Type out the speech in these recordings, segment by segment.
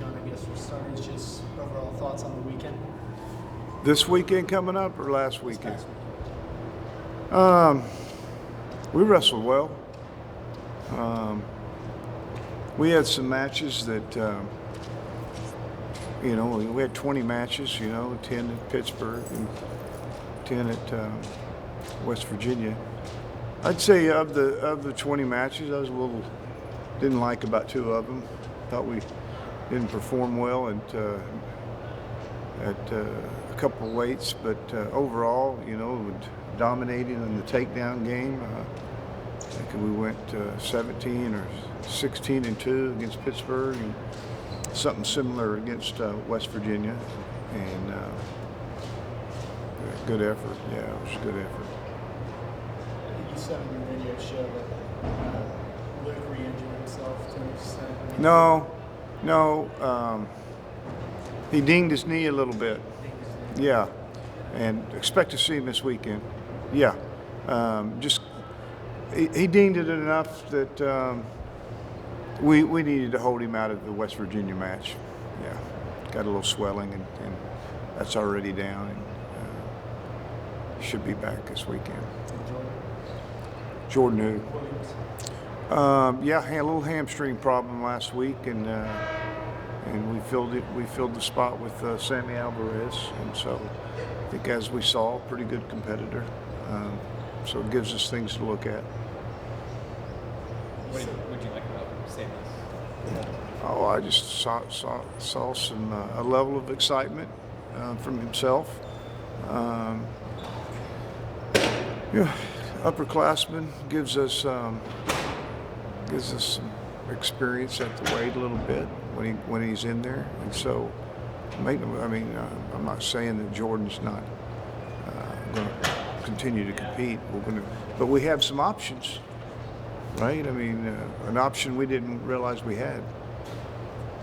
John, I guess for starters, just overall thoughts on the weekend. This weekend coming up or last weekend? This past weekend. We wrestled well. We had some matches that, we had 20 matches, 10 at Pittsburgh and 10 at West Virginia. I'd say of the 20 matches, I was didn't like about 2 of them. Thought we didn't perform well at a couple of weights, but overall, dominating in the takedown game. I think we went 17 or 16-2 against Pittsburgh, and something similar against West Virginia, and good effort. Yeah, it was a good effort. I think you said on your radio show that Luke re-injured himself to an extent. No. He dinged his knee a little bit. Yeah, and expect to see him this weekend. Yeah, he dinged it enough that we needed to hold him out of the West Virginia match. Yeah, got a little swelling, and that's already down, and should be back this weekend. Jordan who? Yeah, had a little hamstring problem last week, and we filled it. We filled the spot with Sammy Alvarez, and so I think, as we saw, pretty good competitor. So it gives us things to look at. What would you like about Sammy's? Oh, I just saw some a level of excitement from himself. Upperclassman gives us some experience at the weight a little bit when he's in there, and so I'm not saying that Jordan's not going to continue to compete. But we have some options, right? I mean, an option we didn't realize we had.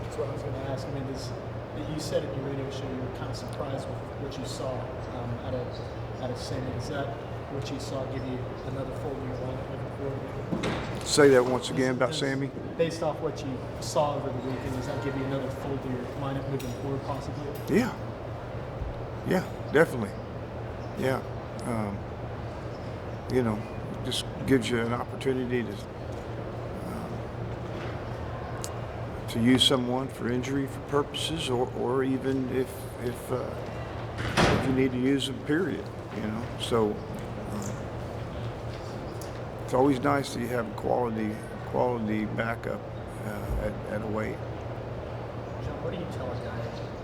That's what I was going to ask. I mean, you said in your radio show you were kind of surprised with what you saw out of Sammy. Does that what you saw give you another full year lineup moving forward? Say that once again about Sammy. Based off what you saw over the weekend, does that give you another full year lineup moving forward, possibly? Yeah, definitely. Yeah, just gives you an opportunity to use someone for injury for purposes, or even if you need to use them, period. So it's always nice that you have a quality backup at a weight. John, what do you tell a guy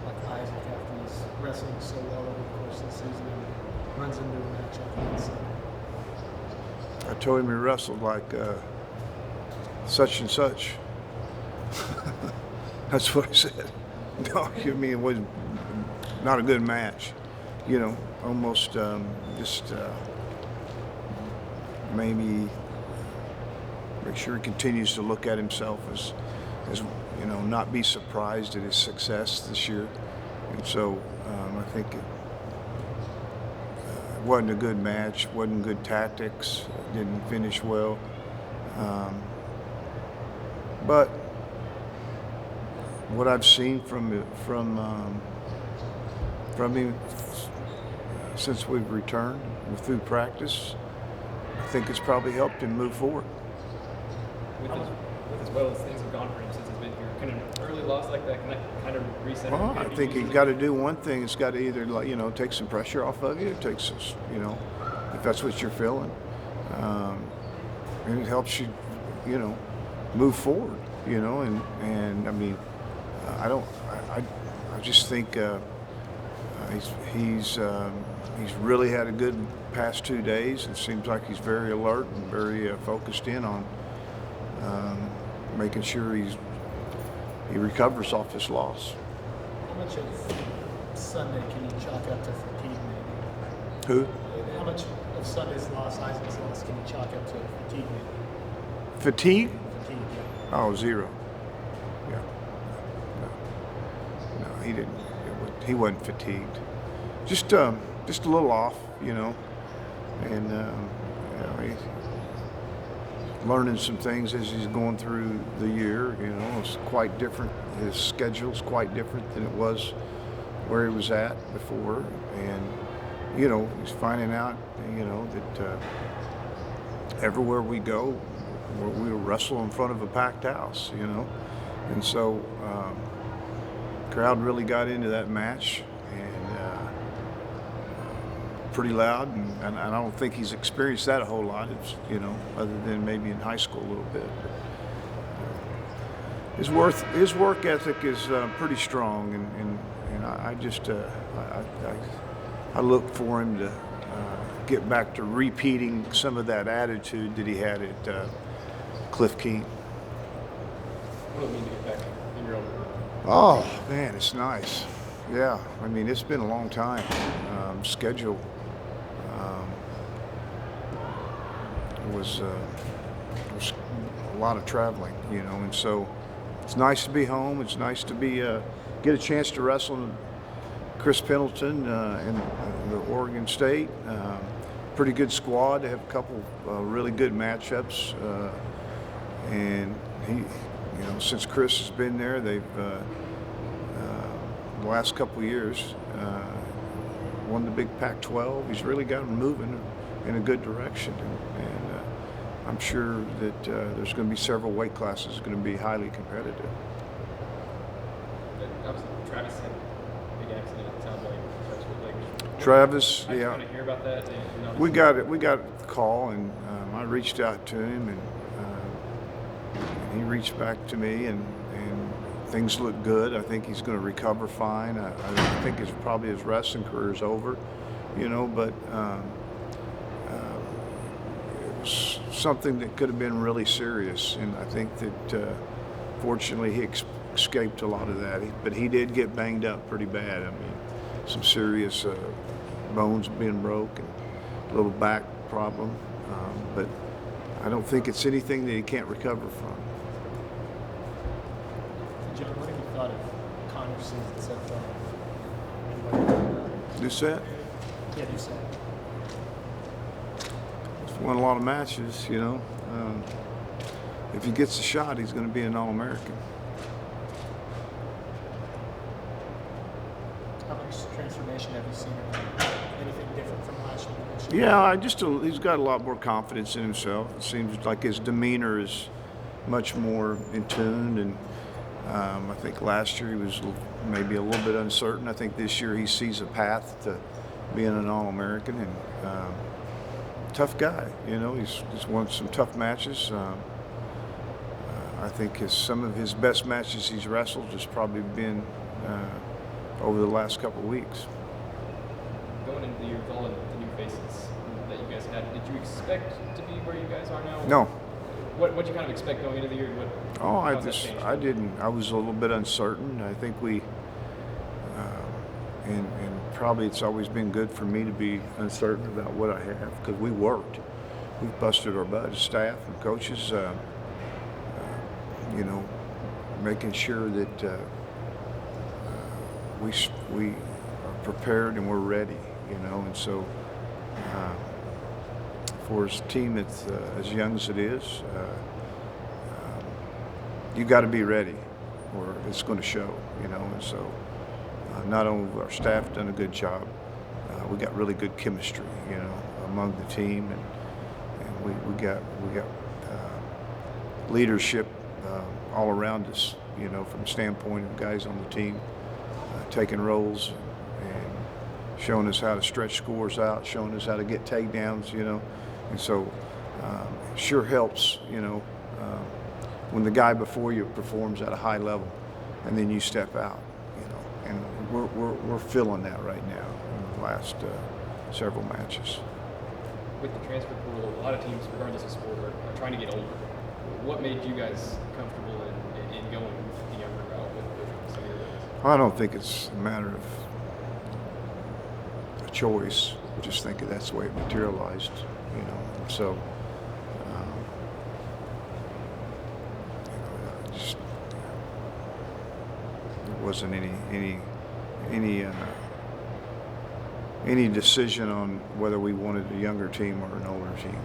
like Isaac after he's wrestling so well over the course of the season and runs into a matchup against him? I told him he wrestled like such and such. That's what I said. No, I mean, it was not a good match. Almost just maybe make sure he continues to look at himself as not be surprised at his success this year. And so I think it wasn't a good match, wasn't good tactics, didn't finish well. But what I've seen from him since we've returned through practice, I think it's probably helped him move forward. With as well as things have gone for him since he's been here, can an early loss like that kind of reset? Well, I think he's got to do one thing. It's got to either take some pressure off of you, or take some, if that's what you're feeling, and it helps you, move forward. And I mean, I just think he's really had a good past 2 days. It seems like he's very alert and very focused in on making sure he recovers off this loss. How much of Sunday can you chalk up to fatigue, maybe? Who? How much of Sunday's loss, Isaac's loss, can you chalk up to fatigue, maybe? Fatigue? Fatigue, yeah. Oh, 0. Yeah. No, he didn't. He wasn't fatigued. Just a little off, and learning some things as he's going through the year. You know, it's quite different. His schedule's quite different than it was where he was at before, and you know, he's finding out, you know, that everywhere we go, we wrestle in front of a packed house, you know, and so crowd really got into that match, and pretty loud, and I don't think he's experienced that a whole lot. It's, you know, other than maybe in high school a little bit. His work ethic is pretty strong, and I just I look for him to get back to repeating some of that attitude that he had at Cliff Keene. What do you mean to get back in your own? Oh man, it's nice. Yeah, I mean, it's been a long time. Schedule was a lot of traveling, you know, and so it's nice to be home. It's nice to be get a chance to wrestle Chris Pendleton in the Oregon State. Pretty good squad. They have a couple really good matchups, and he, you know, since Chris has been there, they've the last couple of years won the big Pac-12. He's really got them moving in a good direction, and I'm sure that there's going to be several weight classes going to be highly competitive. Obviously, Travis had a big accident. It sounds like. Travis, I yeah. want to hear about that. We got it. We got a call, and I reached out to him, and he reached back to me, and things look good. I think he's going to recover fine. I think probably his wrestling career is over, you know, but it was something that could have been really serious, and I think that fortunately he escaped a lot of that. But he did get banged up pretty bad. I mean, some serious bones being broke and a little back problem, but I don't think it's anything that he can't recover from. John, what have you thought of Connor's season so far? Doucette? Yeah, Doucette. He's won a lot of matches, you know. If he gets a shot, he's going to be an All-American. How much transformation have you seen in him? Anything different from last year to this year? Yeah, he's got a lot more confidence in himself. It seems like his demeanor is much more in tune, and I think last year he was maybe a little bit uncertain. I think this year he sees a path to being an All-American, and tough guy. You know, he's won some tough matches. I think some of his best matches he's wrestled has probably been over the last couple of weeks. Going into the year with all of the new faces that you guys had, did you expect to be where you guys are now? No. What did you kind of expect going into the year? I didn't. I was a little bit uncertain. I think we, and probably it's always been good for me to be uncertain about what I have, because we worked. We've busted our butt as staff and coaches, you know, making sure that we are prepared and we're ready, you know, and so for a team that's as young as it is, you got to be ready, or it's going to show, you know. And so, not only our staff done a good job, we got really good chemistry, you know, among the team, and we got leadership all around us, you know, from the standpoint of guys on the team taking roles and showing us how to stretch scores out, showing us how to get takedowns, you know. And so sure helps, you know, when the guy before you performs at a high level and then you step out, you know. And we're feeling that right now in the last several matches. With the transfer portal, a lot of teams, regardless of sport, are trying to get older. What made you guys comfortable in going the younger route with some of your guys? I don't think it's a matter of a choice. I just think that's the way it materialized, you know. So, just there wasn't any decision on whether we wanted a younger team or an older team.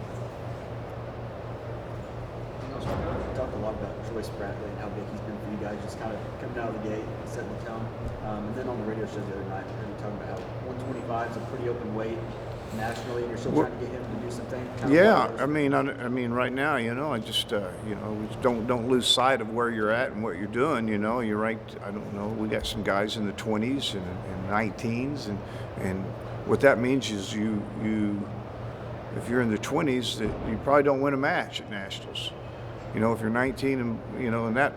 Royce Bradley and how big he's been for you guys, just kind of coming out of the gate, setting the tone. And then on the radio show the other night, I heard you talking about how 125 is a pretty open weight nationally, and you're still trying to get him to do something. Yeah, I mean, right now, I just, don't lose sight of where you're at and what you're doing. You're ranked. I don't know. We got some guys in the 20s and 19s, and what that means is if you're in the 20s, that you probably don't win a match at nationals. If you're 19 and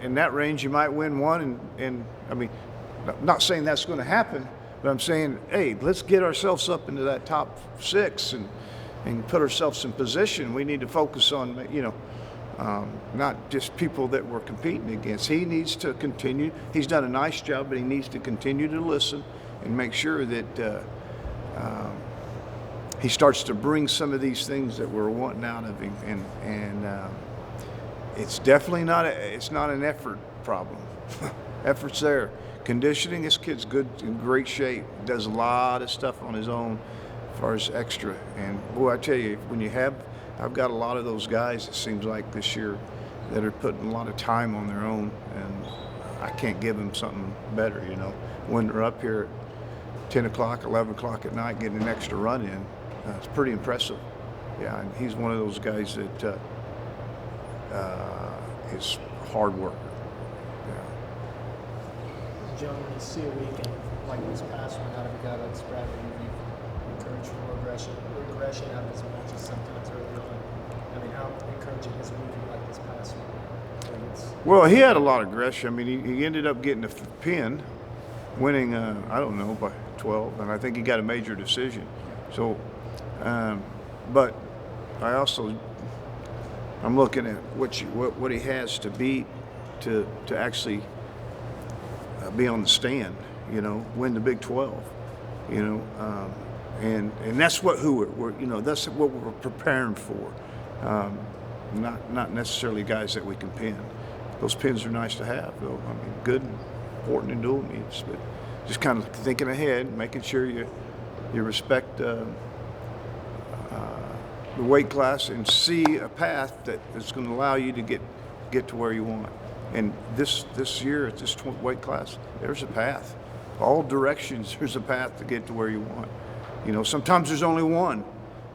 in that range, you might win one. And I mean, not saying that's going to happen. But I'm saying, hey, let's get ourselves up into that top 6 and put ourselves in position. We need to focus on, not just people that we're competing against. He needs to continue. He's done a nice job, but he needs to continue to listen and make sure that he starts to bring some of these things that we're wanting out of him. And it's definitely not an effort problem. Effort's there. Conditioning, this kid's good, in great shape. Does a lot of stuff on his own as far as extra. And boy, I tell you, I've got a lot of those guys, it seems like this year, that are putting a lot of time on their own, and I can't give them something better, When they're up here at 10 o'clock, 11 o'clock at night getting an extra run in, it's pretty impressive. Yeah, and he's one of those guys that is a hard worker. John, when you see a weekend like this past one out of a guy like Bradley, you've encouraged for regression out of his matches sometimes early on. I mean, how encouraging is a weekend like this past one? Well, he had a lot of aggression. I mean, he ended up getting a pin, winning, I don't know, by 12, and I think he got a major decision. So, but I'm looking at what he has to beat to actually be on the stand, win the Big 12, and that's what that's what we're preparing for. Not necessarily guys that we can pin. Those pins are nice to have, though. I mean, good, important in dual meets, but just kind of thinking ahead, making sure you respect the weight class and see a path that is going to allow you to get to where you want. And this year at this weight class, there's a path. All directions, there's a path to get to where you want. Sometimes there's only one.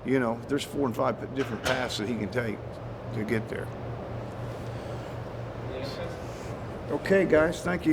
There's 4 and 5 different paths that he can take to get there. Okay, guys, thank you.